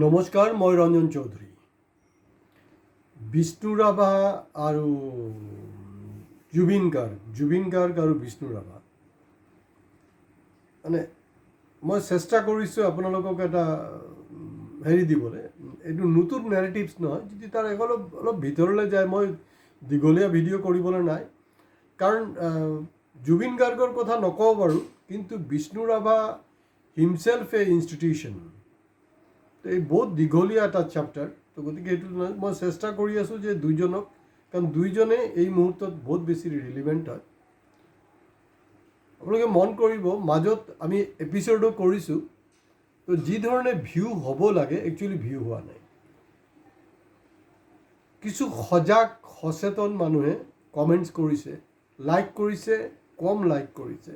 নমস্কাৰ, মই ৰঞ্জন চৌধুৰী। বিষ্ণু ৰাভা আৰু জুবিন গাৰ্গ আৰু বিষ্ণু ৰাভা, মানে মই চেষ্টা কৰিছোঁ আপোনালোকক এটা হেৰি দিবলৈ। এইটো নতুন নেৰেটিভছ নহয়, যদি তাৰ অলপ ভিতৰলৈ যায়। মই দীঘলীয়া ভিডিঅ' কৰিবলৈ নাই, কাৰণ জুবিন গাৰ্গৰ কথা নকওঁ বাৰু, কিন্তু বিষ্ণু ৰাভা হিমছেল্ফ এ ইনষ্টিটিউশ্যন। এই বহুত দীঘলীয়া এটা চেপ্টাৰ, তো গতিকে এইটো মই চেষ্টা কৰি আছোঁ যে দুইজনক, কাৰণ দুইজনে এই মুহূৰ্তত বহুত বেছি ৰিলিভেণ্ট হয়। আপোনালোকে মন কৰিব, মাজত আমি এপিছ'ডো কৰিছোঁ, তো যি ধৰণে ভিউ হ'ব লাগে একচুৱেলি ভিউ হোৱা নাই। কিছু সজাগ সচেতন মানুহে কমেণ্টছ কৰিছে, লাইক কৰিছে, কম লাইক কৰিছে।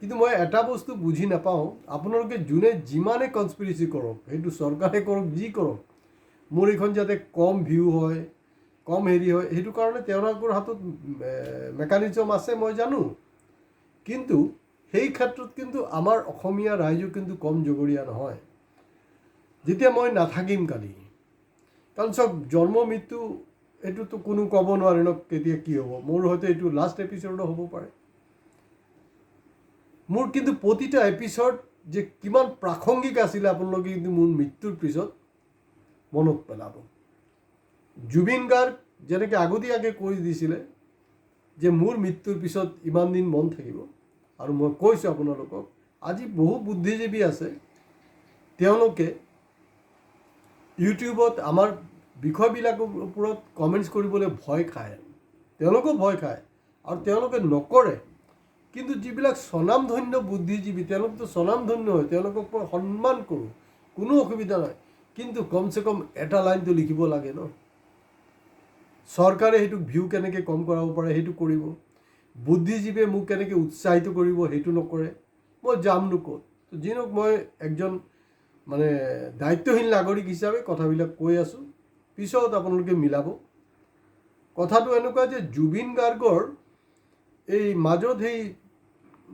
কিন্তু মই এটা বস্তু বুজি নাপাওঁ, আপোনালোকে যোনে যিমানে কনস্পিৰেচি কৰক, সেইটো চৰকাৰে কৰক, যি কৰক, মোৰ এইখন যাতে কম ভিউ হয়, কম হেৰি হয়, সেইটো কাৰণে তেওঁলোকৰ হাতত মেকানিজম আছে, মই জানো। কিন্তু সেই ক্ষেত্ৰত কিন্তু আমাৰ অসমীয়া ৰাইজো কিন্তু কম জগৰীয়া নহয়। যেতিয়া মই নাথাকিম কালি, কাৰণ চব জন্ম মৃত্যু এইটোতো কোনো ক'ব নোৱাৰে ন, কেতিয়া কি হ'ব। মোৰ হয়তো এইটো লাষ্ট এপিছ'ডো হ'ব পাৰে। মোৰ কিন্তু প্ৰতিটা এপিছ'ড যে কিমান প্ৰাসংগিক আছিলে, আপোনালোকে কিন্তু মোৰ মৃত্যুৰ পিছত মনত পেলাব। জুবিন গাৰ্গ যেনেকৈ আগতীয়াকৈ কৈ দিছিলে যে মোৰ মৃত্যুৰ পিছত ইমান দিন মন থাকিব, আৰু মই কৈছোঁ আপোনালোকক, আজি বহু বুদ্ধিজীৱী আছে, তেওঁলোকে ইউটিউবত আমাৰ বিষয়বিলাকৰ ওপৰত কমেণ্টছ কৰিবলৈ ভয় খায়। তেওঁলোকেও ভয় খায় আৰু তেওঁলোকে নকৰে। কিন্তু যিবিলাক স্বনামধন্য বুদ্ধিজীৱী, তেওঁলোকতো স্বনামধন্য হয়, তেওঁলোকক মই সন্মান কৰোঁ, কোনো অসুবিধা নাই। কিন্তু কমচে কম এটা লাইনটো লিখিব লাগে ন। চৰকাৰে সেইটোক ভিউ কেনেকৈ কম কৰাব পাৰে সেইটো কৰিব, বুদ্ধিজীৱীয়ে মোক কেনেকৈ উৎসাহিত কৰিব সেইটো নকৰে। মই যামনো ক'ত? যি নহওক, মই একজন মানে দায়িত্বশীল নাগৰিক হিচাপে কথাবিলাক কৈ আছোঁ, পিছত আপোনালোকে মিলাব। কথাটো এনেকুৱা যে জুবিন গাৰ্গৰ এই মাজত সেই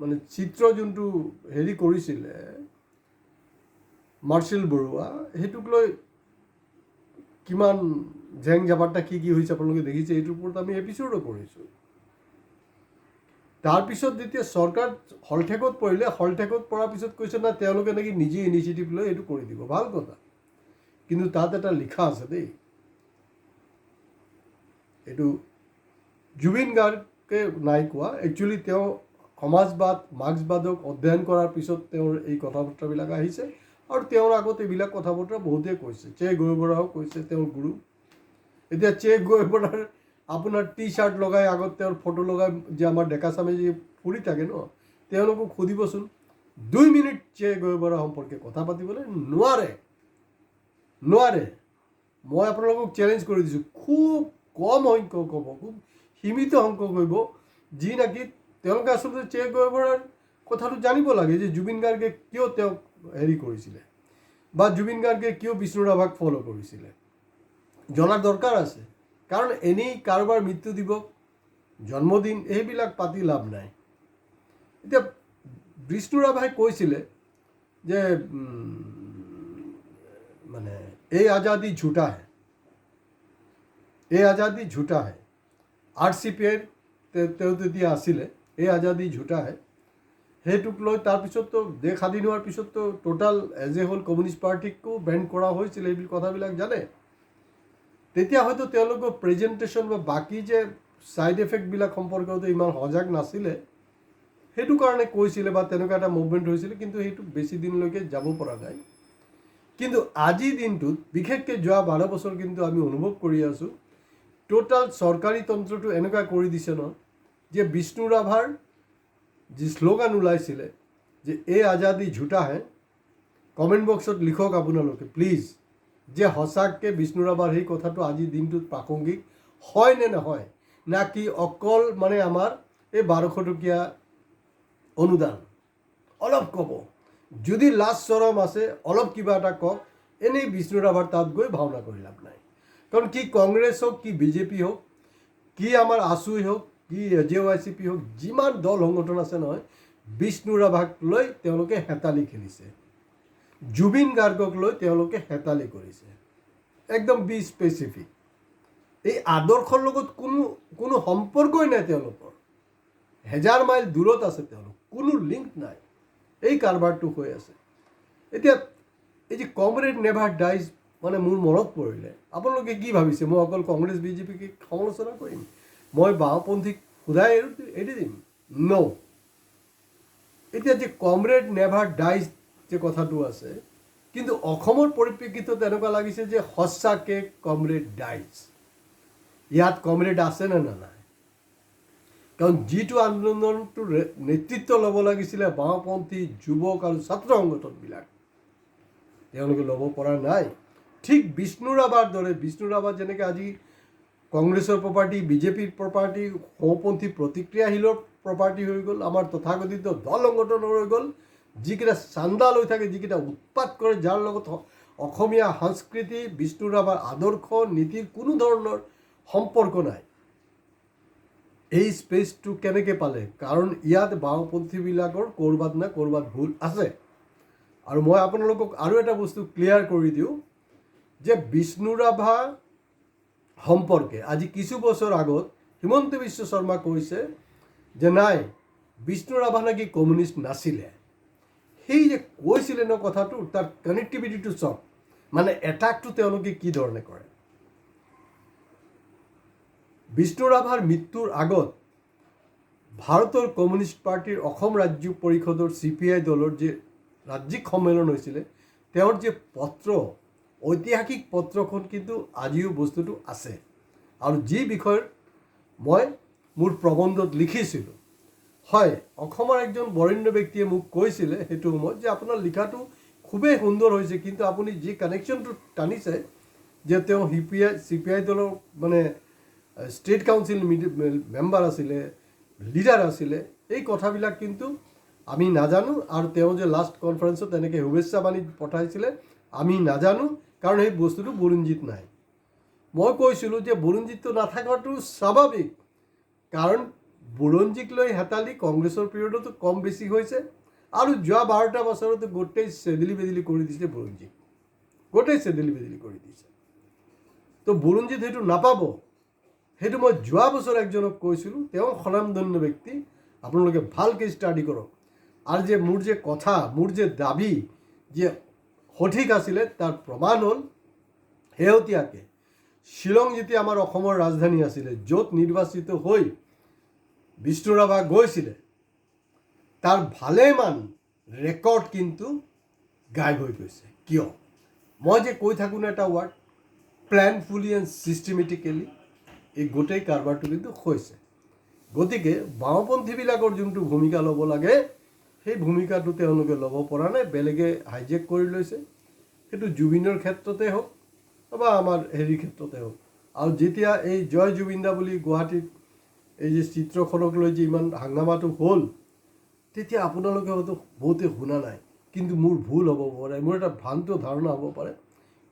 মানে চিত্ৰ যোনটো হেৰি কৰিছিলে মাৰ্চেল বৰুৱা, সেইটোক লৈ কিমান জেং জাবাটা কি হৈছে আপোনালোকে দেখিছে। এইটোৰ ওপৰত আমি এপিছ'ডো কৰিছোঁ। তাৰপিছত যেতিয়া চৰকাৰ হলঠেকত পৰিলে, হলঠেকত পৰাৰ পিছত কৈছে না তেওঁলোকে নেকি নিজে ইনিচিয়েটিভ লৈ এইটো কৰি দিব। ভাল কথা, কিন্তু তাত এটা লিখা আছে দেই, এইটো জুবিন গাৰ্গে নাই কোৱা। একচুৱেলি তেওঁ সমাজবাদ, মাৰ্ক্সবাদক অধ্যয়ন কৰাৰ পিছত তেওঁৰ এই কথা বতৰাবিলাক আহিছে, আৰু তেওঁৰ আগত এইবিলাক কথা বতৰা বহুতেই কৈছে। চে গৈবৰাও কৈছে, তেওঁৰ গুৰু। এতিয়া চে গৈবৰাৰ আপোনাৰ টি চাৰ্ট লগাই, আগত তেওঁৰ ফটো লগাই যে আমাৰ ডেকা চামে যে ফুৰি থাকে ন, তেওঁলোকক সুধিবচোন, 2 মিনিট চে গৈবৰা সম্পৰ্কে কথা পাতিবলৈ নোৱাৰে। মই আপোনালোকক চেলেঞ্জ কৰি দিছোঁ, খুব কম সংখ্যক হ'ব, খুব সীমিত সংখ্যক হ'ব, যি নেকি তেওঁলোকে আচলতে চে গৈবৰাৰ কথাটো জানিব লাগে যে জুবিন গাৰ্গে কিয় তেওঁক হেৰি কৰিছিলে, বা জুবিন গাৰ্গে কিয় বিষ্ণু ৰাভাক ফ'ল' কৰিছিলে, জনাৰ দৰকাৰ আছে। কাৰণ এনেই কাৰোবাৰ মৃত্যু দিৱস, জন্মদিন এইবিলাক পাতি লাভ নাই। এতিয়া বিষ্ণু ৰাভাই কৈছিলে যে মানে এই আজাদী ঝুটা হে, এই আজাদী ঝুটা হে। RCPৰ তেওঁ তেতিয়া আছিলে, এই আজাদী ঝুটা হে। সেইটোক লৈ তাৰপিছততো দেশ স্বাধীন হোৱাৰ পিছততো total as a whole communist পাৰ্টিকো বেন কৰা হৈছিলে, এই কথাবিলাক জানে। তেতিয়া হয়তো তেওঁলোকৰ প্ৰেজেণ্টেশ্যন বা বাকী যে ছাইড এফেক্টবিলাক সম্পৰ্কতো ইমান সজাগ নাছিলে, সেইটো কাৰণে কৈছিলে, বা তেনেকুৱা এটা মুভমেণ্ট হৈছিলে, কিন্তু সেইটো বেছি দিনলৈকে যাব পৰা নাই। কিন্তু আজিৰ দিনটোত, বিশেষকৈ যোৱা 12 বছৰ কিন্তু আমি অনুভৱ কৰি আছোঁ, টোটাল চৰকাৰী তন্ত্ৰটো এনেকুৱা কৰি দিছে ন, যে বিষ্ণু ৰাভাৰ যি শ্লোগান ওলাইছিলে যে এই আজাদী ঝুটা হে, কমেণ্ট বক্সত লিখক আপোনালোকে প্লিজ, যে সঁচাকৈ বিষ্ণু ৰাভাৰ সেই কথাটো আজিৰ দিনটোত প্ৰাসংগিক হয় নে নহয়, না কি অকল মানে আমাৰ এই 1200 টকীয়া অনুদান অলপ ক'ব, যদি লাজ চৰম আছে অলপ কিবা এটা কওক। এনেই বিষ্ণু ৰাভাৰ তাত গৈ ভাওনা কৰি লাভ নাই। কাৰণ কি কংগ্ৰেছ হওক, কি বিজেপি হওক, কি আমাৰ আছুই হওক, কি AJYCP হওক, যিমান দল সংগঠন আছে নহয়, বিষ্ণু ৰাভাক লৈ তেওঁলোকে হেতালি খেলিছে। জুবিন গাৰ্গক লৈ তেওঁলোকে হেতালি কৰিছে, একদম বি স্পেচিফিক। এই আদৰ্শৰ লগত কোনো সম্পৰ্কই নাই তেওঁলোকৰ, হেজাৰ মাইল দূৰত আছে তেওঁলোক, কোনো লিংক নাই। এই কাৰবাৰটো হৈ আছে। এতিয়া এই যে কমৰেড নেভাৰ ডাইজ, মানে মোৰ মনত পৰিলে, আপোনালোকে কি ভাবিছে মই অকল কংগ্ৰেছ বিজেপিকে সমালোচনা কৰিম, মই বাওঁপন্থীক সোধাই এৰি দিম? ন। এতিয়া যে কমৰেড নেভাৰ ডাইজ যে কথাটো আছে, কিন্তু অসমৰ পৰিপ্ৰেক্ষিতত এনেকুৱা লাগিছে যে সঁচাকৈ কমৰেড ডাইজ। ইয়াত কমৰেড আছেনে নাই? কাৰণ যিটো আন্দোলনটোৰ নেতৃত্ব ল'ব লাগিছিলে বাওঁপন্থী যুৱক আৰু ছাত্ৰ সংগঠনবিলাক, তেওঁলোকে ল'ব পৰা নাই। ঠিক বিষ্ণু ৰাভাৰ দৰে, বিষ্ণু ৰাভা যেনেকৈ আজি কংগ্ৰেছৰ প্ৰপাৰ্টি, বিজেপিৰ প্ৰপাৰ্টি, সোঁপন্থী প্ৰতিক্ৰিয়াশীলৰ প্ৰপাৰ্টি হৈ গ'ল, আমাৰ তথাকথিত দল সংগঠনৰ হৈ গ'ল, যিকেইটা চান্দা লৈ থাকে, যিকেইটা উৎপাত কৰে, যাৰ লগত অসমীয়া সংস্কৃতি, বিষ্ণু ৰাভাৰ আদৰ্শ নীতিৰ কোনো ধৰণৰ সম্পৰ্ক নাই। এই স্পেচটো কেনেকৈ পালে? কাৰণ ইয়াত বাওঁপন্থীবিলাকৰ ক'ৰবাত না ক'ৰবাত ভুল আছে। আৰু মই আপোনালোকক আৰু এটা বস্তু ক্লিয়াৰ কৰি দিওঁ যে বিষ্ণু ৰাভা সম্পৰ্কে আজি কিছু বছৰ আগত হিমন্ত বিশ্ব শৰ্মা কৈছে যে নাই, বিষ্ণু ৰাভা নাকি কমিউনিষ্ট নাছিলে। সেই যে কৈছিলে ন কথাটো, তাৰ কানেক্টিভিটিটো চাওক, মানে এটাকটো তেওঁলোকে কি ধৰণে কৰে। বিষ্ণু ৰাভাৰ মৃত্যুৰ আগত ভাৰতৰ কমিউনিষ্ট পাৰ্টিৰ অসম ৰাজ্য পৰিষদৰ CPI দলৰ যে ৰাজ্যিক সন্মিলন হৈছিলে, তেওঁৰ যে পত্ৰ, ঐতিহাসিক পত্ৰখন কিন্তু আজিও বস্তুটো আছে। আৰু যি বিষয়ত মই মোৰ প্ৰবন্ধত লিখিছিলোঁ, হয়, অসমৰ একজন বৰেণ্য ব্যক্তিয়ে মোক কৈছিলে সেইটো সময়ত যে আপোনাৰ লিখাটো খুবেই সুন্দৰ হৈছে, কিন্তু আপুনি যি কানেকশ্যনটো টানিছে যে তেওঁ CPI দলৰ মানে ষ্টেট কাউন্সিল মেম্বাৰ আছিলে, লিডাৰ আছিলে, এই কথাবিলাক কিন্তু আমি নাজানো। আৰু তেওঁ যে লাষ্ট কনফাৰেন্সত এনেকৈ শুভেচ্ছা বাণী পঠাইছিলে আমি নাজানো, কাৰণ সেই বস্তুটো বুৰঞ্জীত নাই। মই কৈছিলোঁ যে বুৰঞ্জীতটো নাথাকাটো স্বাভাৱিক, কাৰণ বুৰঞ্জীক লৈ হেতালি কংগ্ৰেছৰ পিৰিয়ডতো কম বেছি হৈছে, আৰু যোৱা 12টা বছৰতো গোটেই চেদেলি বেদেলি কৰি দিছে বুৰঞ্জীক, গোটেই চেদেলি বেদেলি কৰি দিছে। তো বুৰঞ্জীত সেইটো নাপাব। সেইটো মই যোৱা বছৰ একজনক কৈছিলোঁ, তেওঁ স্বনামধন্য ব্যক্তি, আপোনালোকে ভালকৈ ষ্টাডি কৰক। আৰু যে মোৰ যে কথা, মোৰ যে দাবী যে সঠিক আছিলে, তাৰ প্ৰমাণ হ'ল শেহতীয়াকৈ শ্বিলং যেতিয়া আমাৰ অসমৰ ৰাজধানী আছিলে, য'ত নিৰ্বাচিত হৈ বিষ্ণু ৰাভা গৈছিলে, তাৰ ভালেমান ৰেকৰ্ড কিন্তু গায়ব হৈ গৈছে। কিয়? মই যে কৈ থাকোঁ ন এটা ৱাৰ্ড, প্লেনফুলি এণ্ড ছিষ্টেমেটিকেলি, এই গোটেই কাৰবাৰটো কিন্তু হৈছে। গতিকে বাওঁপন্থীবিলাকৰ যোনটো ভূমিকা ল'ব লাগে, সেই ভূমিকাটো তেওঁলোকে ল'ব পৰা নাই, বেলেগে হাইজেক কৰি লৈছে। সেইটো জুবিনৰ ক্ষেত্ৰতে হওক বা আমাৰ হেৰিৰ ক্ষেত্ৰতে হওক। আৰু যেতিয়া এই জয় জুবিনদা বুলি গুৱাহাটীত এই যে চিত্ৰখনক লৈ যে ইমান হাংগামাটো হ'ল, তেতিয়া আপোনালোকে হয়তো বহুতে শুনা নাই, কিন্তু মোৰ ভুল হ'ব পাৰে, মোৰ এটা ভ্ৰান্ত ধাৰণা হ'ব পাৰে,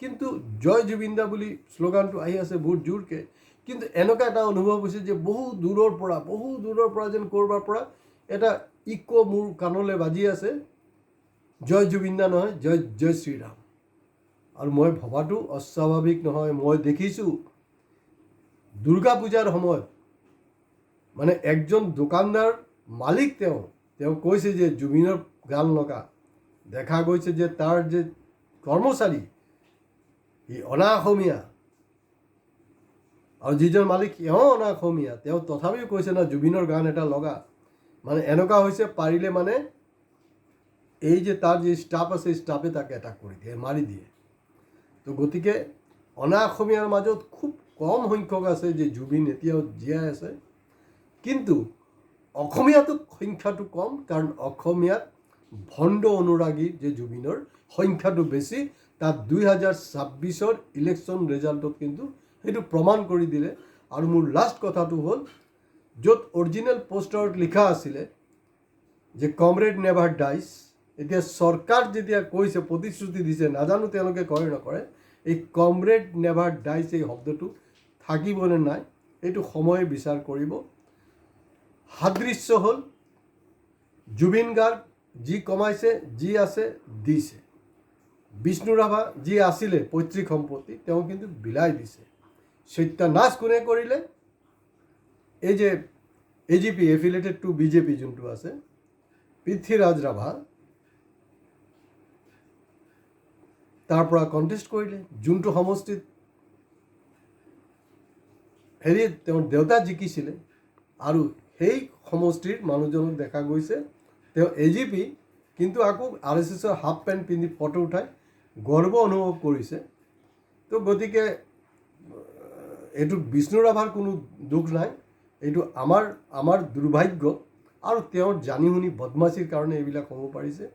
কিন্তু জয় জুবিনদা বুলি শ্লোগানটো আহি আছে বহুত জোৰকৈ। কিন্তু এনেকুৱা এটা অনুভৱ হৈছে যে বহু দূৰৰ পৰা যেন ক'ৰবাৰ পৰা এটা ইক' মোৰ কাণলৈ বাজি আছে, জয় জুবিনদা নহয়, জয় শ্ৰীৰাম। আৰু মই ভবাটো অস্বাভাৱিক নহয়। মই দেখিছোঁ দুৰ্গা পূজাৰ সময়ত, মানে একজন দোকানদাৰ মালিক, তেওঁ কৈছে যে জুবিনৰ গান লগা দেখা গৈছে যে তাৰ যে কৰ্মচাৰী ই অনা অসমীয়া, আৰু যিজন মালিক অনা অসমীয়া, তেওঁ তথাপিও কৈছে না জুবিনৰ গান এটা লগা। মানে এনেকুৱা হৈছে, পাৰিলে মানে এই যে তাৰ যে ষ্টাফ আছে, ষ্টাফে তাকে এটাক কৰি দিয়ে, মাৰি দিয়ে। তো গতিকে অনা অসমীয়াৰ মাজত খুব কম সংখ্যক আছে যে জুবিন এতিয়াও জীয়াই আছে, কিন্তু অসমীয়াটো সংখ্যাটো কম, কাৰণ অসমীয়াত ভণ্ড অনুৰাগী যে জুবিনৰ সংখ্যাটো বেছি। তাত 2026 ইলেকশ্যন ৰিজাল্টত কিন্তু সেইটো প্ৰমাণ কৰি দিলে। আৰু মোৰ লাষ্ট কথাটো হ'ল, য'ত অৰিজিনেল পোষ্টাৰত লিখা আছিলে যে কমৰেড নেভাৰ ডাইজ, এতিয়া চৰকাৰ যেতিয়া কৈছে, প্ৰতিশ্ৰুতি দিছে, নাজানো তেওঁলোকে কৰে নকৰে, এই কমৰেড নেভাৰ ডাইজ এই শব্দটো থাকিবনে নাই, এইটো সময়ে বিচাৰ কৰিব। সাদৃশ্য হ'ল জুবিন গাৰ্গ যি কমাইছে, যি আছে দিছে। বিষ্ণু ৰাভা যি আছিলে পৈতৃক সম্পত্তি তেওঁ কিন্তু বিলাই দিছে। সত্যানাশ কোনে কৰিলে? এই যে এজিপি এফিলেটেড টু বিজেপি যোনটো আছে পৃথ্বীৰাজ ৰাভা তাৰ পৰা কণ্টেষ্ট কৰিলে, যোনটো সমষ্টিত তেওঁৰ দেউতা জিকিছিলে, আৰু সেই সমষ্টিৰ মানুহজনক দেখা গৈছে তেওঁ এজিপি, কিন্তু আকৌ RSSৰ হাফ পেণ্ট পিন্ধি ফটো উঠাই গৰ্ব অনুভৱ কৰিছে। তো গতিকে এইটো বিষ্ণু ৰাভাৰ কোনো দুখ নাই, এইটো আমাৰ দুৰ্ভাগ্য, আৰু তেওঁৰ জানি শুনি বদমাচিৰ কাৰণে এইবিলাক হ'ব পাৰিছে।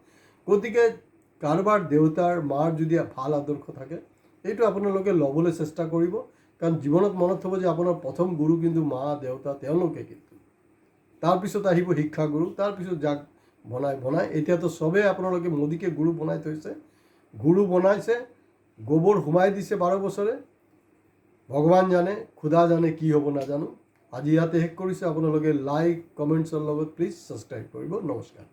গতিকে কাৰোবাৰ দেউতাৰ মাৰ যদি ভাল আদৰ্শ থাকে এইটো আপোনালোকে ল'বলৈ চেষ্টা কৰিব, কাৰণ জীৱনত মনত থ'ব যে আপোনাৰ প্ৰথম গুৰু কিন্তু মা দেউতা তেওঁলোকে, কিন্তু তাৰপিছত আহিব শিক্ষাগুৰু, তাৰপিছত যাক বনাই এতিয়াতো চবেই আপোনালোকে মোদীকে গুৰু বনাই থৈছে, গুৰু বনাইছে, গোবৰ সোমাই দিছে 12 বছৰে, ভগৱান জানে খুদা জানে কি হ'ব নাজানো। আজি ইয়াতে শেষ কৰিছোঁ। আপোনালোকে লাইক কমেণ্টছৰ লগত প্লিজ ছাবস্ক্ৰাইব কৰিব। নমস্কাৰ।